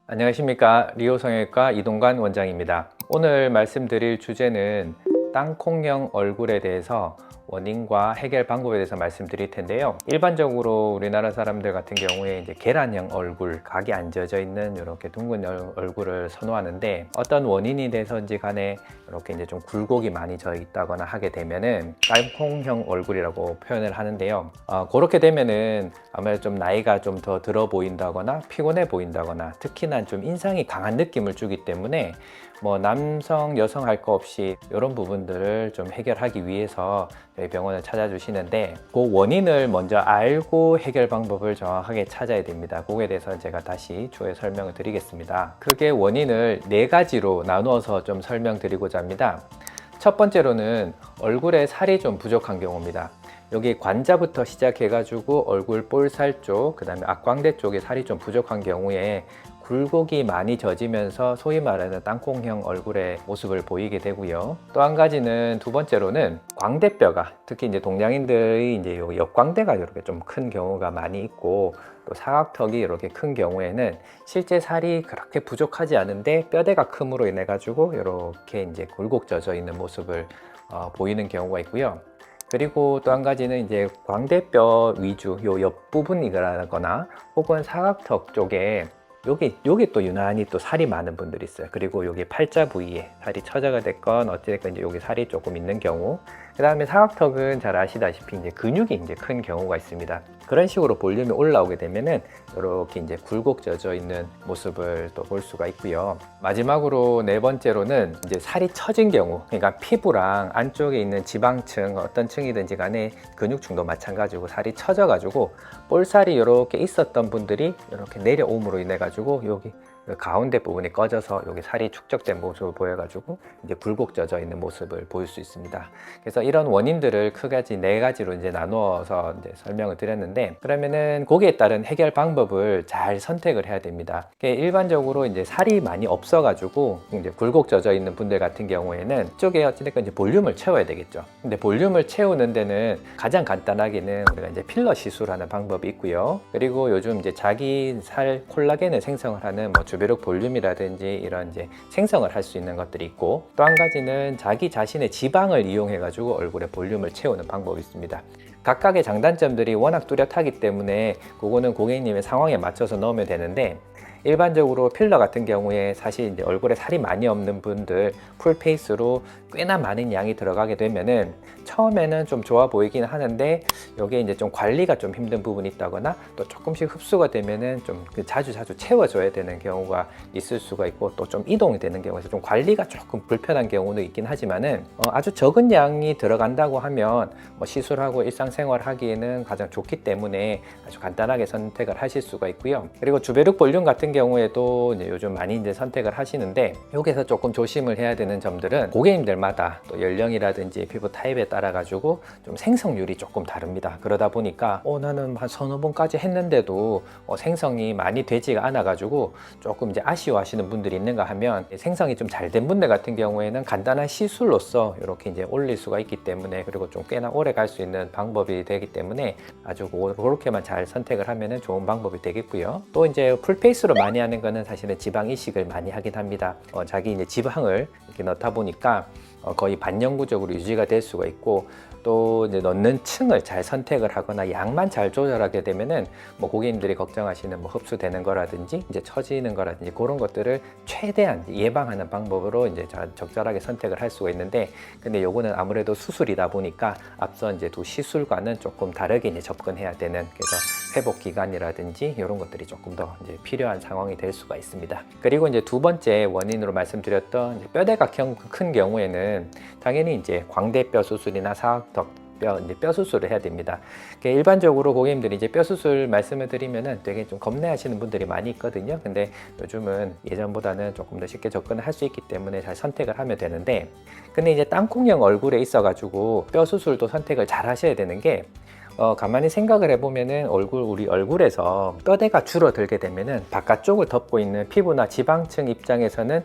안녕하십니까. 리오성형외과 이동관 원장입니다. 오늘 말씀드릴 주제는 땅콩형 얼굴에 대해서 원인과 해결 방법에 대해서 말씀드릴 텐데요. 일반적으로 우리나라 사람들 같은 경우에 이제 계란형 얼굴, 각이 안 져져 있는 이렇게 둥근 얼굴을 선호하는데, 어떤 원인이 돼서인지 간에 이렇게 이제 좀 굴곡이 많이 져 있다거나 하게 되면은 땅콩형 얼굴이라고 표현을 하는데요. 그렇게 되면은 아무래도 좀 나이가 좀 더 들어 보인다거나 피곤해 보인다거나, 특히나 좀 인상이 강한 느낌을 주기 때문에 뭐 남성, 여성 할 거 없이 이런 부분들을 좀 해결하기 위해서 저희 병원을 찾아주시는데, 그 원인을 먼저 알고 해결 방법을 정확하게 찾아야 됩니다. 그거에 대해서 제가 다시 추후에 설명을 드리겠습니다. 크게 원인을 4가지로 나누어서 좀 설명드리고자 합니다. 첫 번째로는 얼굴에 살이 좀 부족한 경우입니다. 여기 관자부터 시작해 가지고 얼굴 볼살 쪽, 그 다음에 악광대 쪽에 살이 좀 부족한 경우에 굴곡이 많이 져지면서 소위 말하는 땅콩형 얼굴의 모습을 보이게 되고요. 또 한 가지는, 두 번째로는 광대뼈가, 특히 이제 동양인들이 이제 역광대가 이렇게 좀 큰 경우가 많이 있고, 또 사각턱이 이렇게 큰 경우에는 실제 살이 그렇게 부족하지 않은데 뼈대가 큼으로 인해 가지고 이렇게 이제 굴곡 져져 있는 모습을 보이는 경우가 있고요. 그리고 또 한 가지는 이제 광대뼈 위주 요 옆부분이거나 혹은 사각턱 쪽에 여기 또 유난히 또 살이 많은 분들이 있어요. 그리고 여기 팔자 부위에 살이 처져가 됐건 어찌됐건 이제 여기 살이 조금 있는 경우, 그 다음에 사각턱은 잘 아시다시피 이제 근육이 이제 큰 경우가 있습니다. 그런 식으로 볼륨이 올라오게 되면은 이렇게 이제 굴곡 져져 있는 모습을 또 볼 수가 있고요. 마지막으로 4번째로는 이제 살이 처진 경우, 그러니까 피부랑 안쪽에 있는 지방층, 어떤 층이든지 간에 근육층도 마찬가지고 살이 처져 가지고 볼살이 이렇게 있었던 분들이 이렇게 내려옴으로 인해 가지고 여기 가운데 부분이 꺼져서 여기 살이 축적된 모습을 보여가지고 이제 굴곡 져져 있는 모습을 보일 수 있습니다. 그래서 이런 원인들을 크게 4가지로 이제 나누어서 이제 설명을 드렸는데, 그러면은 거기에 따른 해결 방법을 잘 선택을 해야 됩니다. 일반적으로 이제 살이 많이 없어가지고 이제 굴곡 져져 있는 분들 같은 경우에는 이쪽에 어찌됐건 이제 볼륨을 채워야 되겠죠. 근데 볼륨을 채우는 데는 가장 간단하게는 우리가 이제 필러 시술하는 방법이 있고요. 그리고 요즘 이제 자기 살 콜라겐을 생성을 하는 주베륵 볼륨이라든지 이런 이제 생성을 할 수 있는 것들이 있고, 또 한 가지는 자기 자신의 지방을 이용해 가지고 얼굴에 볼륨을 채우는 방법이 있습니다. 각각의 장단점들이 워낙 뚜렷하기 때문에 그거는 고객님의 상황에 맞춰서 넣으면 되는데, 일반적으로 필러 같은 경우에 사실 이제 얼굴에 살이 많이 없는 분들 풀페이스로 꽤나 많은 양이 들어가게 되면은 처음에는 좀 좋아 보이긴 하는데, 여기에 이제 좀 관리가 좀 힘든 부분이 있다거나 또 조금씩 흡수가 되면은 좀 자주 채워줘야 되는 경우가 있을 수가 있고, 또 좀 이동이 되는 경우에서 좀 관리가 조금 불편한 경우도 있긴 하지만은 아주 적은 양이 들어간다고 하면 시술하고 일상생활 하기에는 가장 좋기 때문에 아주 간단하게 선택을 하실 수가 있고요. 그리고 주베륵 볼륨 같은 경우에도 이제 요즘 많이 이제 선택을 하시는데, 여기서 조금 조심을 해야 되는 점들은 고객님들마다 또 연령이라든지 피부 타입에 따라 가지고 좀 생성률이 조금 다릅니다. 그러다 보니까 나는 한 서너 번까지 했는데도 생성이 많이 되지가 않아 가지고 조금 이제 아쉬워하시는 분들이 있는가 하면, 생성이 좀 잘 된 분들 같은 경우에는 간단한 시술로서 이렇게 이제 올릴 수가 있기 때문에, 그리고 좀 꽤나 오래 갈 수 있는 방법이 되기 때문에 아주 그렇게만 잘 선택을 하면은 좋은 방법이 되겠고요. 또 이제 풀페이스로 많이 하는 거는 사실은 지방 이식을 많이 하긴 합니다. 자기 이제 지방을 이렇게 넣다 보니까 거의 반영구적으로 유지가 될 수가 있고, 또 이제 넣는 층을 잘 선택을 하거나 양만 잘 조절하게 되면은 고객님들이 걱정하시는 흡수되는 거라든지 이제 처지는 거라든지 그런 것들을 최대한 예방하는 방법으로 이제 적절하게 선택을 할 수가 있는데, 근데 요거는 아무래도 수술이다 보니까 앞서 이제 두 시술과는 조금 다르게 이제 접근해야 되는, 그래서 회복 기간이라든지 이런 것들이 조금 더 이제 필요한 상황이 될 수가 있습니다. 그리고 이제 2번째 원인으로 말씀드렸던 이제 뼈대가 큰 경우에는 당연히 이제 광대뼈 수술이나 사각턱 뼈 수술을 해야 됩니다. 일반적으로 고객님들이 이제 뼈 수술 말씀을 드리면은 되게 좀 겁내하시는 분들이 많이 있거든요. 근데 요즘은 예전보다는 조금 더 쉽게 접근을 할 수 있기 때문에 잘 선택을 하면 되는데, 근데 이제 땅콩형 얼굴에 있어가지고 뼈 수술도 선택을 잘 하셔야 되는 게, 가만히 생각을 해보면은 우리 얼굴에서 뼈대가 줄어들게 되면은 바깥쪽을 덮고 있는 피부나 지방층 입장에서는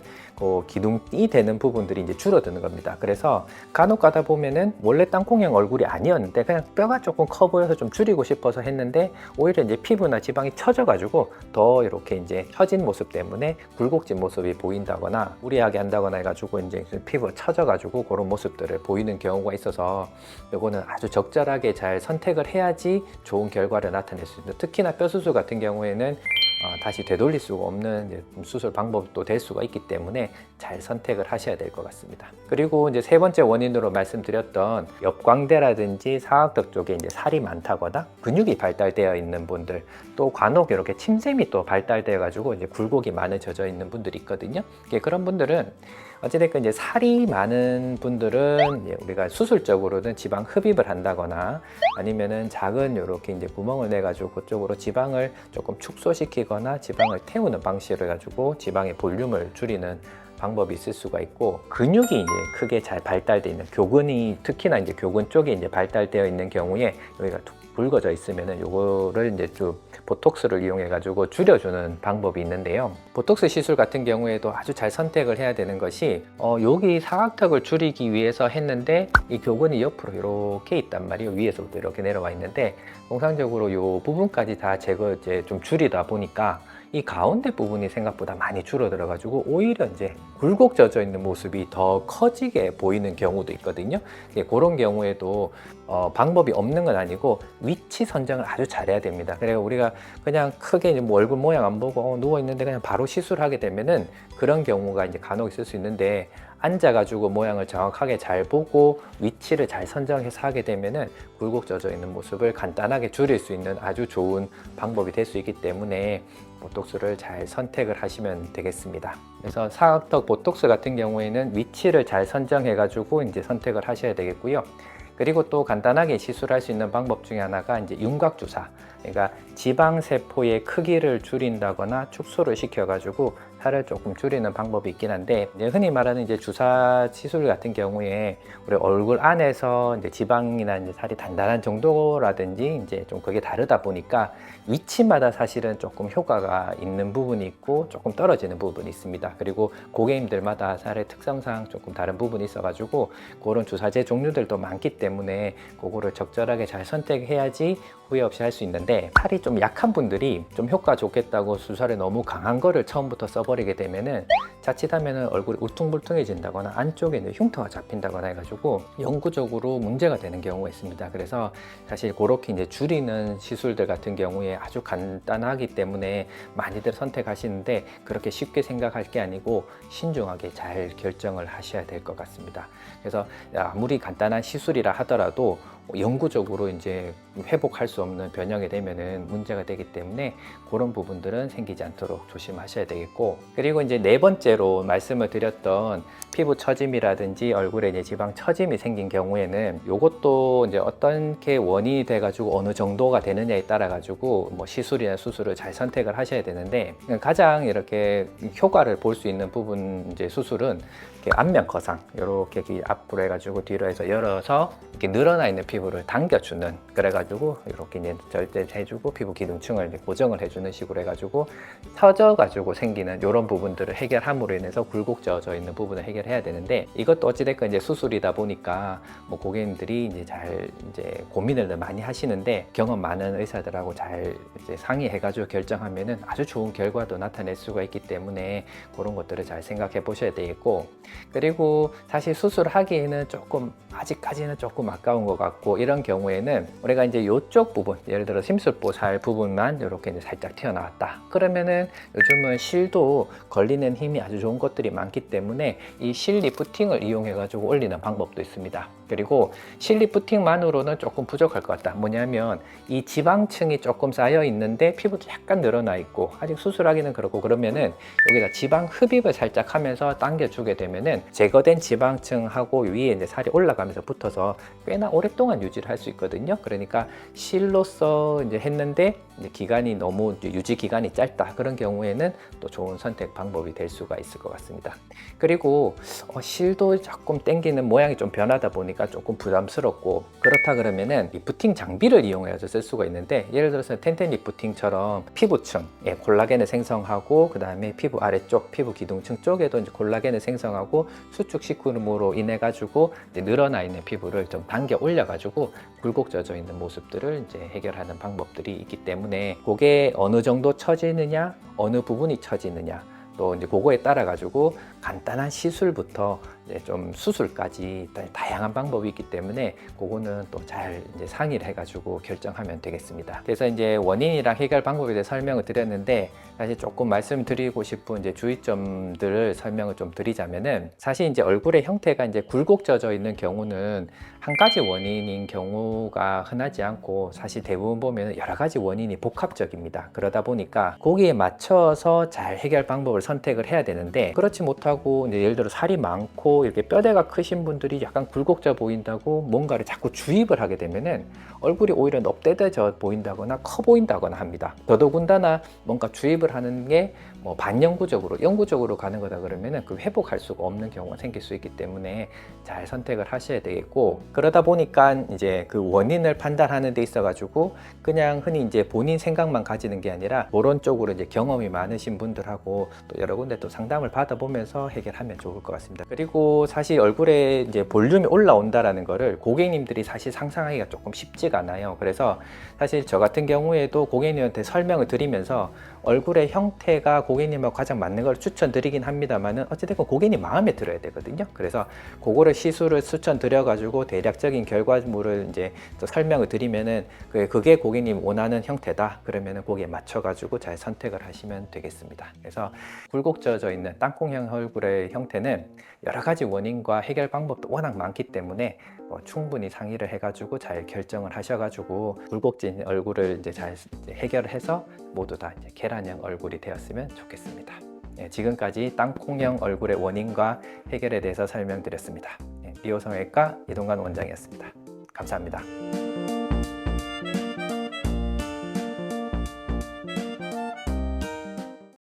기둥이 되는 부분들이 이제 줄어드는 겁니다. 그래서 간혹 가다 보면은 원래 땅콩형 얼굴이 아니었는데 그냥 뼈가 조금 커 보여서 좀 줄이고 싶어서 했는데 오히려 이제 피부나 지방이 처져가지고 더 이렇게 이제 처진 모습 때문에 굴곡진 모습이 보인다거나 무리하게 한다거나 해가지고 이제 피부가 처져가지고 그런 모습들을 보이는 경우가 있어서 이거는 아주 적절하게 잘 선택을 해야지 좋은 결과를 나타낼 수 있습니다. 특히나 뼈 수술 같은 경우에는 다시 되돌릴 수가 없는 수술 방법도 될 수가 있기 때문에 잘 선택을 하셔야 될 것 같습니다. 그리고 이제 세 번째 원인으로 말씀드렸던 옆광대라든지 사각턱 쪽에 이제 살이 많다거나 근육이 발달되어 있는 분들, 또 간혹 이렇게 침샘이 또 발달되어 가지고 이제 굴곡이 많아져 있는 분들이 있거든요. 그런 분들은 어찌됐건 이제 살이 많은 분들은 이제 우리가 수술적으로는 지방 흡입을 한다거나 아니면은 작은 이렇게 이제 구멍을 내 가지고 그쪽으로 지방을 조금 축소시키거나 지방을 태우는 방식으로 해가지고 지방의 볼륨을 줄이는 방법이 있을 수가 있고, 근육이 이제 크게 잘 발달되어 있는 교근이 특히나 이제 교근 쪽에 이제 발달되어 있는 경우에 여기가 툭 굵어져 있으면은 요거를 이제 좀 보톡스를 이용해 가지고 줄여주는 방법이 있는데요. 보톡스 시술 같은 경우에도 아주 잘 선택을 해야 되는 것이 여기 사각턱을 줄이기 위해서 했는데 이 교근이 옆으로 이렇게 있단 말이에요. 위에서부터 이렇게 내려와 있는데 통상적으로 이 부분까지 다 이제 좀 줄이다 보니까 이 가운데 부분이 생각보다 많이 줄어들어 가지고 오히려 이제 굴곡 젖어 있는 모습이 더 커지게 보이는 경우도 있거든요. 그런 경우에도 방법이 없는 건 아니고 위치 선정을 아주 잘해야 됩니다. 그래서 우리가 그냥 크게 뭐 얼굴 모양 안 보고 누워 있는데 그냥 바로 시술하게 되면은 그런 경우가 이제 간혹 있을 수 있는데, 앉아가지고 모양을 정확하게 잘 보고 위치를 잘 선정해서 하게 되면은 굴곡 젖어 있는 모습을 간단하게 줄일 수 있는 아주 좋은 방법이 될 수 있기 때문에 보톡스를 잘 선택을 하시면 되겠습니다. 그래서 사각턱 보톡스 같은 경우에는 위치를 잘 선정해 가지고 이제 선택을 하셔야 되겠고요. 그리고 또 간단하게 시술할 수 있는 방법 중에 하나가 이제 윤곽 주사. 그러니까 지방 세포의 크기를 줄인다거나 축소를 시켜가지고 살을 조금 줄이는 방법이 있긴 한데, 흔히 말하는 이제 주사 시술 같은 경우에 우리 얼굴 안에서 이제 지방이나 이제 살이 단단한 정도라든지 이제 좀 그게 다르다 보니까 위치마다 사실은 조금 효과가 있는 부분이 있고 조금 떨어지는 부분이 있습니다. 그리고 고객님들마다 살의 특성상 조금 다른 부분이 있어가지고 그런 주사제 종류들도 많기 때문에 그거를 적절하게 잘 선택해야지 후회 없이 할 수 있는데, 살이 좀 약한 분들이 좀 효과 좋겠다고 주사를 너무 강한 거를 처음부터 써버리게 되면은 자칫하면은 얼굴이 울퉁불퉁해진다거나 안쪽에 이제 흉터가 잡힌다거나 해가지고 영구적으로 문제가 되는 경우가 있습니다. 그래서 사실 그렇게 이제 줄이는 시술들 같은 경우에 아주 간단하기 때문에 많이들 선택하시는데, 그렇게 쉽게 생각할 게 아니고 신중하게 잘 결정을 하셔야 될 것 같습니다. 그래서 아무리 간단한 시술이라 하더라도 영구적으로 이제 회복할 수 없는 변형이 되면은 문제가 되기 때문에 그런 부분들은 생기지 않도록 조심하셔야 되겠고, 그리고 이제 네 번째로 말씀을 드렸던 피부 처짐이라든지 얼굴에 이제 지방 처짐이 생긴 경우에는 이것도 이제 어떻게 원인이 돼 가지고 어느 정도가 되느냐에 따라 가지고 뭐 시술이나 수술을 잘 선택을 하셔야 되는데, 가장 이렇게 효과를 볼 수 있는 부분 이제 수술은 안면 거상, 이렇게 앞으로 해가지고 뒤로 해서 열어서 이렇게 늘어나 있는 피부를 당겨주는, 그래가지고 이렇게 이제 절제해주고 피부 기둥층을 이제 고정을 해주는 식으로 해가지고 처져가지고 생기는 이런 부분들을 해결함으로 인해서 굴곡져져 있는 부분을 해결해야 되는데, 이것도 어찌됐건 이제 수술이다 보니까 뭐 고객님들이 이제 잘 이제 고민을 많이 하시는데, 경험 많은 의사들하고 잘 이제 상의해가지고 결정하면은 아주 좋은 결과도 나타낼 수가 있기 때문에 그런 것들을 잘 생각해 보셔야 되겠고, 그리고 사실 수술하기에는 조금 아직까지는 조금 아까운 것 같고, 이런 경우에는 우리가 이제 이쪽 부분, 예를 들어 심술보 살 부분만 이렇게 이제 살짝 튀어나왔다 그러면은 요즘은 실도 걸리는 힘이 아주 좋은 것들이 많기 때문에 이 실 리프팅을 이용해 가지고 올리는 방법도 있습니다. 그리고 실 리프팅만으로는 조금 부족할 것 같다. 뭐냐면 이 지방층이 조금 쌓여 있는데 피부도 약간 늘어나 있고 아직 수술하기는 그렇고, 그러면은 여기다 지방 흡입을 살짝 하면서 당겨주게 되면 뭐냐면은 제거된 지방층하고 위에 이제 살이 올라가면서 붙어서 꽤나 오랫동안 유지를 할 수 있거든요. 그러니까 실로서 이제 했는데 이제 기간이 너무 유지 기간이 짧다 그런 경우에는 또 좋은 선택 방법이 될 수가 있을 것 같습니다. 그리고 실도 조금 당기는 모양이 좀 변하다 보니까 조금 부담스럽고 그렇다 그러면은 리프팅 장비를 이용해서 쓸 수가 있는데 예를 들어서 텐텐 리프팅처럼 피부층 콜라겐을 생성하고 그 다음에 피부 아래쪽 피부 기둥층 쪽에도 이제 콜라겐을 생성하고 수축 시스템으로 인해 가지고 늘어나 있는 피부를 좀 당겨 올려 가지고 굴곡져져 있는 모습들을 이제 해결하는 방법들이 있기 때문에 그게 어느 정도 처지느냐 어느 부분이 처지느냐 또 이제 그거에 따라 가지고 간단한 시술부터 이제 좀 수술까지 다양한 방법이 있기 때문에 그거는 또 잘 이제 상의를 해가지고 결정하면 되겠습니다. 그래서 이제 원인이랑 해결 방법에 대해 설명을 드렸는데 사실 조금 말씀드리고 싶은 이제 주의점들을 설명을 좀 드리자면은 사실 이제 얼굴의 형태가 이제 굴곡져져 있는 경우는 한 가지 원인인 경우가 흔하지 않고 사실 대부분 보면 여러 가지 원인이 복합적입니다. 그러다 보니까 거기에 맞춰서 잘 해결 방법을 선택을 해야 되는데 그렇지 못하고 이제 예를 들어 살이 많고 이렇게 뼈대가 크신 분들이 약간 굴곡져 보인다고 뭔가를 자꾸 주입을 하게 되면은 얼굴이 오히려 넙대대져 보인다거나 커 보인다거나 합니다. 더더군다나 뭔가 주입을 하는 게 뭐 반영구적으로 영구적으로 가는 거다 그러면은 그 회복할 수가 없는 경우가 생길 수 있기 때문에 잘 선택을 하셔야 되겠고 그러다 보니까 이제 그 원인을 판단하는 데 있어 가지고 그냥 흔히 이제 본인 생각만 가지는 게 아니라 그런 쪽으로 이제 경험이 많으신 분들하고 또 여러 군데 또 상담을 받아보면서 해결하면 좋을 것 같습니다. 그리고 사실 얼굴에 이제 볼륨이 올라온다라는 거를 고객님들이 사실 상상하기가 조금 쉽지가 않아요. 그래서 사실 저 같은 경우에도 고객님한테 설명을 드리면서 얼굴의 형태가 고객님하고 가장 맞는 걸 추천드리긴 합니다만은 어찌됐건 고객님 마음에 들어야 되거든요. 그래서 그거를 시술을 추천드려 가지고 대략적인 결과물을 이제 또 설명을 드리면은 그게 고객님 원하는 형태다 그러면은 거기에 맞춰 가지고 잘 선택을 하시면 되겠습니다. 그래서 굴곡져져 있는 땅콩형 얼굴의 형태는 여러 가지 원인과 해결 방법도 워낙 많기 때문에 충분히 상의를 해가지고 잘 결정을 하셔가지고 굴곡진 얼굴을 이제 잘 해결해서 모두 다 이제 계란형 얼굴이 되었으면 좋겠습니다. 지금까지 땅콩형 얼굴의 원인과 해결에 대해서 설명드렸습니다. 미호성형외과 이동관 원장이었습니다. 감사합니다.